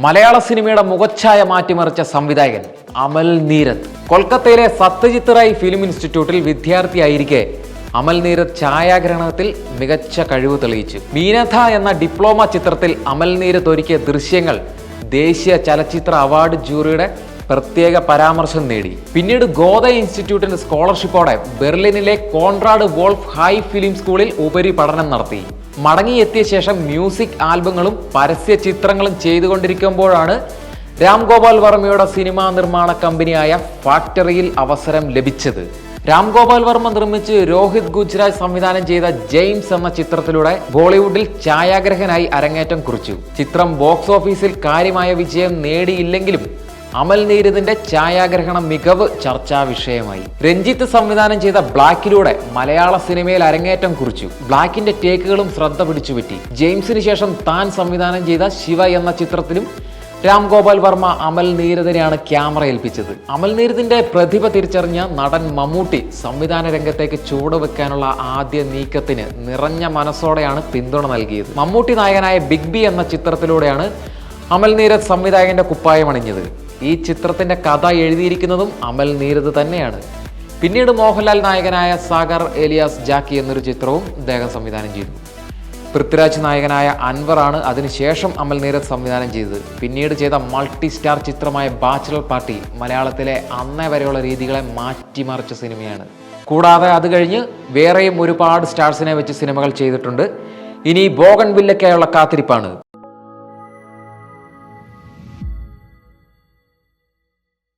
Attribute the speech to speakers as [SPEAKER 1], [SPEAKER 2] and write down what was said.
[SPEAKER 1] മലയാള സിനിമയുടെ മുഖച്ഛായ മാറ്റിമറിച്ച സംവിധായകൻ അമൽ നീരദ്. കൊൽക്കത്തയിലെ സത്യജിത്ത് റായ് ഫിലിം ഇൻസ്റ്റിറ്റ്യൂട്ടിൽ വിദ്യാർത്ഥിയായിരിക്കെ അമൽ നീരദ് ഛായാഗ്രഹണത്തിൽ മികച്ച കഴിവ് തെളിയിച്ചു. മീനഥ എന്ന ഡിപ്ലോമ ചിത്രത്തിൽ അമൽ നീരദ് ഒരുക്കിയ ദൃശ്യങ്ങൾ ദേശീയ ചലച്ചിത്ര അവാർഡ് ജൂറിയുടെ പ്രത്യേക പരാമർശം നേടി. പിന്നീട് ഗോദ ഇൻസ്റ്റിറ്റ്യൂട്ടിന്റെ സ്കോളർഷിപ്പോടെ ബെർലിനിലെ കോൺറാഡ് വോൾഫ് ഹൈ ഫിലിം സ്കൂളിൽ ഉപരിപഠനം നടത്തി. മടങ്ങിയെത്തിയ ശേഷം മ്യൂസിക് ആൽബങ്ങളും പരസ്യ ചിത്രങ്ങളും ചെയ്തുകൊണ്ടിരിക്കുമ്പോഴാണ് രാം ഗോപാൽ വർമ്മയുടെ സിനിമാ നിർമ്മാണ കമ്പനിയായ ഫാക്ടറിയിൽ അവസരം ലഭിച്ചത്. രാം ഗോപാൽ വർമ്മ നിർമ്മിച്ച് രോഹിത് ഗുജ്രാജ് സംവിധാനം ചെയ്ത ജെയിംസ് എന്ന ചിത്രത്തിലൂടെ ബോളിവുഡിൽ ഛായാഗ്രഹനായി അരങ്ങേറ്റം കുറിച്ചു. ചിത്രം ബോക്സ് ഓഫീസിൽ കാര്യമായ വിജയം നേടിയില്ലെങ്കിലും അമൽ നീരദിന്റെ ഛായാഗ്രഹണ മികവ് ചർച്ചാ വിഷയമായി. രഞ്ജിത്ത് സംവിധാനം ചെയ്ത ബ്ലാക്കിലൂടെ മലയാള സിനിമയിൽ അരങ്ങേറ്റം കുറിച്ചു. ബ്ലാക്കിന്റെ ടേക്കുകളും ശ്രദ്ധ പിടിച്ചുപറ്റി. ജെയിംസിന് ശേഷം താൻ സംവിധാനം ചെയ്ത ശിവ എന്ന ചിത്രത്തിലും രാം ഗോപാൽ വർമ്മ അമൽ നീരദിനെയാണ് ക്യാമറ ഏൽപ്പിച്ചത്. അമൽ നീരദിന്റെ പ്രതിഭ തിരിച്ചറിഞ്ഞ നടൻ മമ്മൂട്ടി സംവിധാന രംഗത്തേക്ക് ചുവടുവെക്കാനുള്ള ആദ്യ നീക്കത്തിന് നിറഞ്ഞ മനസ്സോടെയാണ് പിന്തുണ നൽകിയത്. മമ്മൂട്ടി നായകനായ ബിഗ് ബി എന്ന ചിത്രത്തിലൂടെയാണ് അമൽ നീരദ് സംവിധായകന്റെ കുപ്പായം അണിഞ്ഞത്. ഈ ചിത്രത്തിന്റെ കഥ എഴുതിയിരിക്കുന്നതും അമൽ നീരദ് തന്നെയാണ്. പിന്നീട് മോഹൻലാൽ നായകനായ സാഗർ എലിയാസ് ജാക്കി എന്നൊരു ചിത്രവും അദ്ദേഹം സംവിധാനം ചെയ്തു. പൃഥ്വിരാജ് നായകനായ അൻവറാണ് അതിനുശേഷം അമൽ നീരദ് സംവിധാനം ചെയ്തത്. പിന്നീട് ചെയ്ത മൾട്ടി സ്റ്റാർ ചിത്രമായ ബാച്ചലർ പാർട്ടി മലയാളത്തിലെ അന്നേ വരെയുള്ള രീതികളെ മാറ്റിമറിച്ച സിനിമയാണ്. കൂടാതെ അത് കഴിഞ്ഞ് വേറെയും ഒരുപാട് സ്റ്റാർസിനെ വെച്ച് സിനിമകൾ ചെയ്തിട്ടുണ്ട്. ഇനി ബോഗൺവില്ലയ്ക്കായുള്ള കാത്തിരിപ്പാണ്.